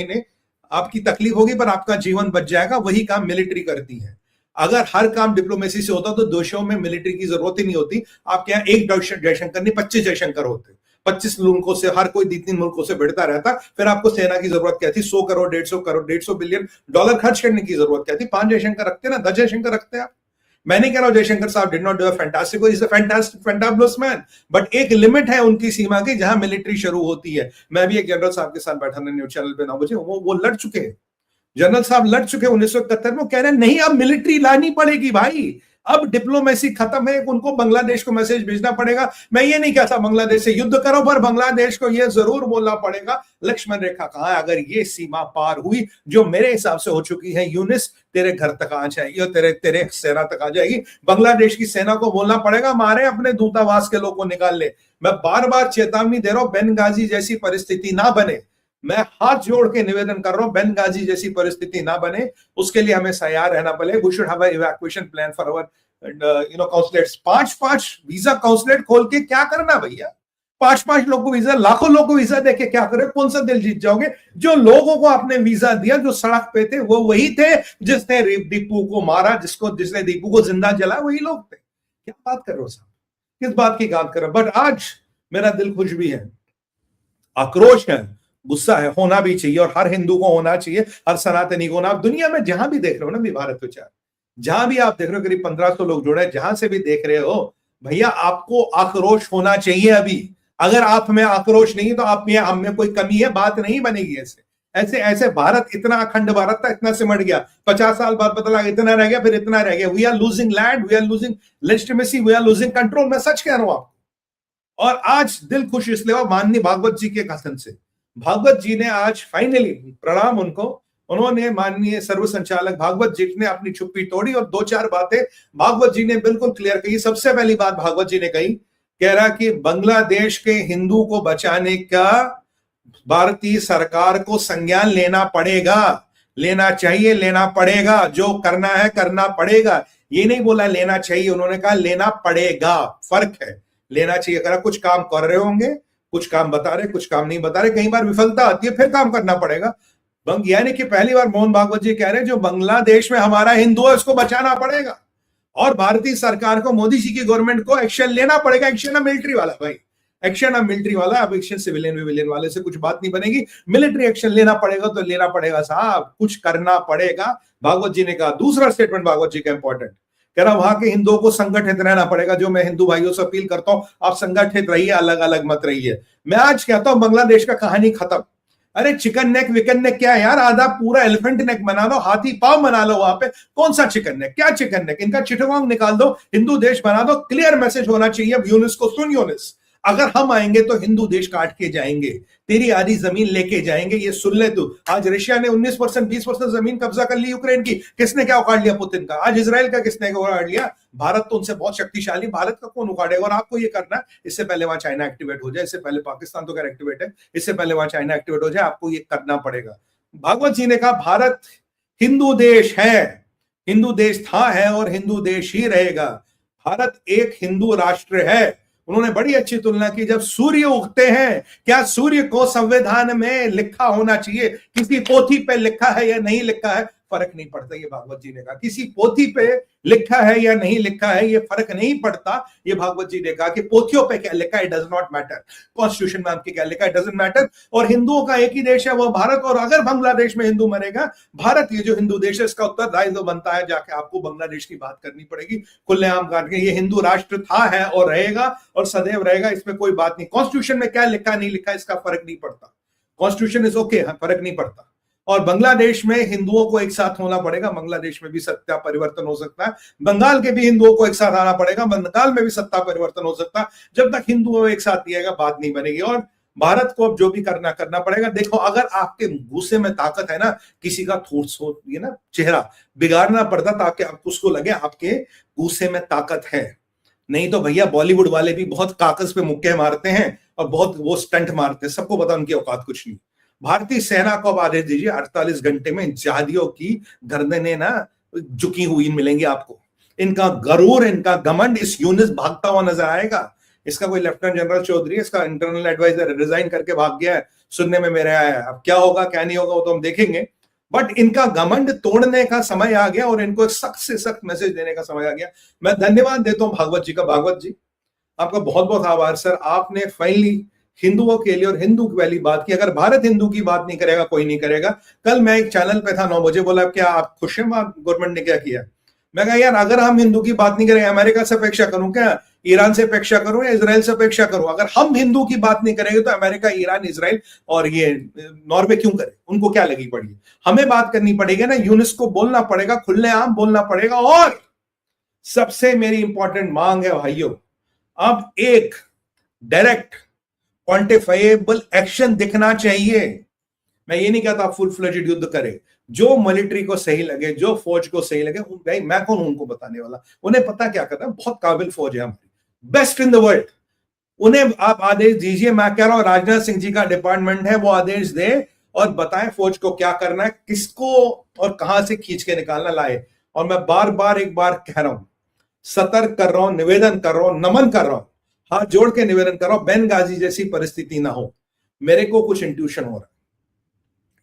महीने आपकी तकलीफ होगी पर आपका जीवन बच जाएगा, वही काम मिलिट्री करती है। अगर हर काम डिप्लोमेसी से होता तो देशों में मिलिट्री की जरूरत ही नहीं होती। आपके यहाँ एक जयशंकर नहीं 25 जयशंकर होते, 25 मुल्कों से, हर कोई 3 मुल्कों से भिड़ता रहता, फिर आपको सेना की जरूरत क्या थी? 100 करोड़ 150 करोड़ 150 बिलियन डॉलर खर्च करने की जरूरत क्या थी? 5 जयशंकर रखते ना, 10 जयशंकर रखते आप। मैं नहीं कह रहा हूं जयशंकर साहब did not do a fantastic, is a fantastic fantabulous man, but एक लिमिट है उनकी सीमा की जहां मिलिट्री शुरू होती है। मैं भी एक जनरल साहब के साथ बैठा था न्यूज चैनल पे 9 बजे, वो लड़ चुके हैं, जनरल साहब लड़ चुके 1971 में, कह रहे हैं नहीं अब मिलिट्री लानी पड़ेगी भाई, अब डिप्लोमेसी खत्म है, उनको बांग्लादेश को मैसेज भेजना पड़ेगा। मैं ये नहीं कहता बांग्लादेश से युद्ध करो, पर बांग्लादेश को ये जरूर बोलना पड़ेगा लक्ष्मण रेखा कहां है। अगर ये सीमा पार हुई जो मेरे हिसाब से हो चुकी है, यूनिस तेरे घर तक आ जाएगी और तेरे सेना तक आ जाएगी। बांग्लादेश की सेना को बोलना पड़ेगा मारे अपने दूतावास के लोग को निकाल ले। मैं बार बार चेतावनी दे रहा हूं, बेनगाजी जैसी परिस्थिति ना बने। मैं हाथ जोड़ के निवेदन कर रहा हूं, बेनगाजी जैसी परिस्थिति ना बने, उसके लिए हमें तैयार रहना पड़े। We should have a evacuation plan for our consulates. 5-5 visa consulate खोल के क्या करना भैया? 5-5 लोगों को वीजा, लाखों लोगों को वीजा देके क्या करे? कौन सा दिल जीत जाओगे? जो लोगों को आपने वीजा दिया, जो सड़क पे थे, वो वही थे जिसने दीपू को मारा, जिसने दीपू को जिंदा जलाया, वही लोग थे। क्या बात कर रहे हो साहब? किस बात की बात कर रहे हो? बट आज मेरा दिल खुश भी है, आक्रोश है, गुस्सा है, होना भी चाहिए और हर हिंदू को होना चाहिए, हर सनातनी को होना। दुनिया में जहां भी देख रहे हो ना भी भारत विचार, जहां भी आप देख रहे हो, करीब 1500 लोग जुड़े, जहां से भी देख रहे हो भैया, आपको आक्रोश होना चाहिए अभी। अगर आप में आक्रोश नहीं तो आप में हम में कोई कमी है, बात नहीं बनेगी। ऐसे ऐसे ऐसे भारत इतना अखंड भारत था, इतना सिमट गया, 50 साल बाद पता लगा इतना रह गया, फिर इतना रह गया। We are losing land, we are losing legitimacy, we are losing control. मैं सच कह रहा हूं आपको। और आज दिल खुश इसलिए हुआ माननीय भागवत जी के कथन से। भागवत जी ने आज फाइनली, प्रणाम उनको, उन्होंने माननीय सर्व संचालक भागवत जी ने अपनी चुप्पी तोड़ी और 2-4 बातें भागवत जी ने बिल्कुल क्लियर कही। सबसे पहली बात भागवत जी ने कही, कह रहा कि बांग्लादेश के हिंदू को बचाने का भारतीय सरकार को संज्ञान लेना पड़ेगा, लेना चाहिए, लेना पड़ेगा, जो करना है करना पड़ेगा। ये नहीं बोला लेना चाहिए, उन्होंने कहा लेना पड़ेगा, फर्क है। लेना चाहिए करा, कुछ काम कर रहे होंगे, कुछ काम बता रहे, कुछ काम नहीं बता रहे, कई बार विफलता आती है, फिर काम करना पड़ेगा। यानी कि पहली बार मोहन भागवत जी कह रहे हैं जो बांग्लादेश में हमारा हिंदू है उसको बचाना पड़ेगा और भारतीय सरकार को, मोदी जी की गवर्नमेंट को एक्शन लेना पड़ेगा। एक्शन है मिलिट्री वाला भाई, एक्शन है मिलिट्री वाला। अब एक्शन सिविलियन विविलियन वाले से कुछ बात नहीं बनेगी, मिलिट्री एक्शन लेना पड़ेगा तो लेना पड़ेगा साहब, कुछ करना पड़ेगा, भागवत जी ने कहा। दूसरा स्टेटमेंट भागवत जी का इंपॉर्टेंट, कह रहा वहां के हिंदुओं को संगठित रहना पड़ेगा। जो मैं हिंदू भाइयों से अपील करता हूं, आप संगठित रहिए, अलग अलग मत रहिए। मैं आज कहता हूं बांग्लादेश का कहानी खत्म। अरे चिकन नेक विकन नेक क्या है यार, आधा पूरा एलिफेंट नेक बना लो, हाथी पाव बना लो वहां पे। कौन सा चिकन नेक, क्या चिकन नेक? इनका चिटवांग निकाल दो, हिंदू देश बना दो। क्लियर मैसेज होना चाहिए अब यूनिस को, सुन यूनिस, अगर हम आएंगे तो हिंदू देश काट के जाएंगे, तेरी आधी जमीन लेके जाएंगे, ये सुन ले तू। आज रशिया ने 19% 20% जमीन कब्जा कर ली यूक्रेन की, किसने क्या उखाड़ लिया? पुतिन का। आज इजराइल का किसने उखाड़ लिया? भारत तो उनसे बहुत शक्तिशाली, भारत का कौन उखाड़ेगा? और आपको ये करना है, इससे पहले वहां चाइना एक्टिवेट हो जाए, इससे पहले पाकिस्तान तो खैर एक्टिवेट है, इससे पहले वहां चाइना एक्टिवेट हो जाए, आपको ये करना पड़ेगा। भागवत जी ने कहा भारत हिंदू देश है, हिंदू देश था, है और हिंदू देश ही रहेगा। भारत एक हिंदू राष्ट्र है। उन्होंने बड़ी अच्छी तुलना की, जब सूर्य उगते हैं, क्या सूर्य को संविधान में लिखा होना चाहिए? किसी पोथी पे लिखा है या नहीं लिखा है, फर्क नहीं पड़ता। ये भागवत जी ने कहा किसी पोथी पे लिखा है या नहीं लिखा है, ये फर्क नहीं पड़ता। ये भागवत जी ने कहा कि पोथियों पे क्या लिखा है, it does not matter, constitution में आपके क्या लिखा है, डजंट मैटर। और हिंदुओं का एक ही देश है, वो भारत। और अगर बांग्लादेश में हिंदू मरेगा, भारत ये जो हिंदू देश है, इसका उत्तरदायित्व तो बनता है, जाके आपको बांग्लादेश की बात करनी पड़ेगी खुलेआम करके। ये हिंदू राष्ट्र था, है और रहेगा और सदैव रहेगा, इसमें कोई बात नहीं। कॉन्स्टिट्यूशन में क्या लिखा नहीं लिखा इसका फर्क नहीं पड़ता, कॉन्स्टिट्यूशन इज ओके, फर्क नहीं पड़ता। और बांग्लादेश में हिंदुओं को एक साथ होना पड़ेगा, बांग्लादेश में भी सत्ता परिवर्तन हो सकता है। बंगाल के भी हिंदुओं को एक साथ आना पड़ेगा, बंगाल में भी सत्ता परिवर्तन हो सकता है। जब तक हिंदुओं एक साथ दिएगा बात नहीं बनेगी। और भारत को अब जो भी करना पड़ेगा। देखो, अगर आपके गुस्से में ताकत है ना, किसी का ये ना चेहरा बिगाड़ना पड़ता ताकि आपको उसको लगे आपके गुस्से में ताकत है। नहीं तो भैया बॉलीवुड वाले भी बहुत कागज पे मुक्के मारते हैं और बहुत वो स्टंट मारते हैं, सबको पता उनकी औकात कुछ नहीं। भारतीय सेना को अब आदेश दीजिए, 48 घंटे में जिहादियों की गर्दनें ना झुकी हुई मिलेंगी आपको। इनका गरूर, इनका घमंड, इस यूनिस भागता हुआ नजर आएगा। इसका कोई लेफ्टिनेंट जनरल चौधरी, इसका इंटरनल एडवाइजर रिजाइन करके भाग गया है, सुनने में मेरे आया है। अब क्या होगा क्या नहीं होगा वो तो हम देखेंगे, बट इनका घमंड तोड़ने का समय आ गया और इनको सख्त से सख्त मैसेज देने का समय आ गया। मैं धन्यवाद देता हूं भागवत जी का। भागवत जी आपका बहुत बहुत आभार सर, आपने फाइनली हिंदुओं के लिए और हिंदू वाली बात की। अगर भारत हिंदू की बात नहीं करेगा कोई नहीं करेगा। कल मैं एक चैनल पे था 9 बजे, बोला क्या आप खुश हैं गवर्नमेंट ने क्या किया? मैं कहा यार अगर हम हिंदू की बात नहीं करेंगे, अमेरिका से अपेक्षा करूं क्या, ईरान से अपेक्षा करूं या इजराइल से अपेक्षा करूं? अगर हम हिंदू की बात नहीं करेंगे तो अमेरिका, ईरान, इजराइल और ये नॉर्वे क्यों करे? उनको क्या लगी पड़ी? हमें बात करनी पड़ेगी ना, यूनेस्को बोलना पड़ेगा, खुलेआम बोलना पड़ेगा। और सबसे मेरी इंपॉर्टेंट मांग है भाइयों, अब एक डायरेक्ट क्वांटिफाइबल एक्शन दिखना चाहिए। मैं ये नहीं कहता फुल फ्लेजेड युद्ध करे, जो मिलिट्री को सही लगे, जो फौज को सही लगे, भाई मैं कौन हूं उनको बताने वाला? उन्हें पता क्या करना है, बहुत काबिल फौज है हमारी, बेस्ट इन द वर्ल्ड। उन्हें आप आदेश दीजिए। मैं कह रहा हूं राजनाथ सिंह जी का डिपार्टमेंट है, वो आदेश दे और बताएं फौज को क्या करना है, किसको और कहां से खींच के निकालना लाए। और मैं बार बार एक बार कह रहा हूं, सतर्क कर रहा हूं, निवेदन कर रहा हूं, नमन कर रहा हूं, हाथ जोड़ के निवेदन कर रहा हूं, बेनगाजी जैसी परिस्थिति ना हो। मेरे को कुछ इंट्यूशन हो रहा है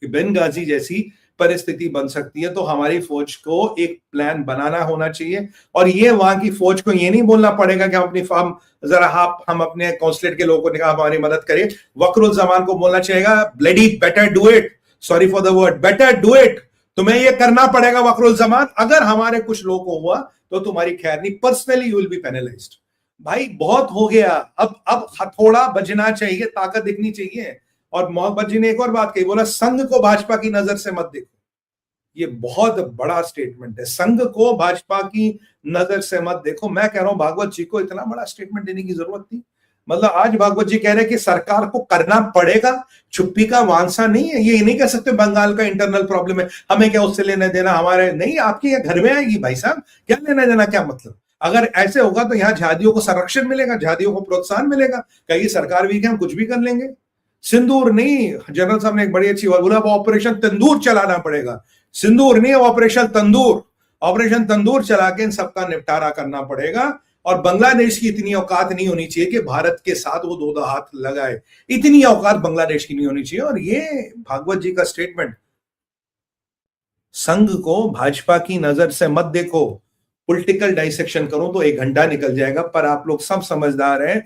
कि बेनगाजी जैसी परिस्थिति बन सकती है, तो हमारी फौज को एक प्लान बनाना होना चाहिए। और ये वहां की फौज को ये नहीं बोलना पड़ेगा कि हम अपनी फार्म जरा हम अपने कॉन्सुलेट के लोगों को निकाल हमारी मदद करिए। वकरुल जमान को बोलना चाहिए bloody better do it, sorry for the word, better do it. तुम्हें ये करना पड़ेगा वकरुल जमान, अगर हमारे कुछ लोगों को हुआ तो तुम्हारी खैर नहीं, personally you will be penalised. भाई बहुत हो गया, अब हथौड़ा बजना चाहिए, ताकत दिखनी चाहिए। और मोहम्मद जी ने एक और बात कही, बोला संघ को भाजपा की नजर से मत देखो। ये बहुत बड़ा स्टेटमेंट है, संघ को भाजपा की नजर से मत देखो। मैं कह रहा हूं भागवत जी को इतना बड़ा स्टेटमेंट देने की जरूरत थी? मतलब आज भागवत जी कह रहे हैं कि सरकार को करना पड़ेगा, छुप्पी का वांसा नहीं है। ये नहीं कह सकते बंगाल का इंटरनल प्रॉब्लम है, हमें क्या उससे लेना देना, हमारे नहीं, आपके यहाँ घर में आएगी भाई साहब, क्या लेना देना, क्या मतलब? अगर ऐसे होगा तो यहाँ झादियों को संरक्षण मिलेगा, झादियों को प्रोत्साहन मिलेगा, कहीं सरकार भी क्या हम कुछ भी कर लेंगे। सिंदूर नहीं, जनरल साहब ने एक बड़ी अच्छी बात बोला, ऑपरेशन तंदूर चलाना पड़ेगा। सिंदूर नहीं, ऑपरेशन तंदूर, ऑपरेशन तंदूर चला के इन सबका निपटारा करना पड़ेगा। और बांग्लादेश की इतनी औकात नहीं होनी चाहिए कि भारत के साथ वो दो हाथ लगाए, इतनी औकात बांग्लादेश की नहीं होनी चाहिए। और ये भागवत जी का स्टेटमेंट, संघ को भाजपा की नजर से मत देखो, पॉलिटिकल डाइसेक्शन करो तो 1 घंटा निकल जाएगा, पर आप लोग सब समझदार हैं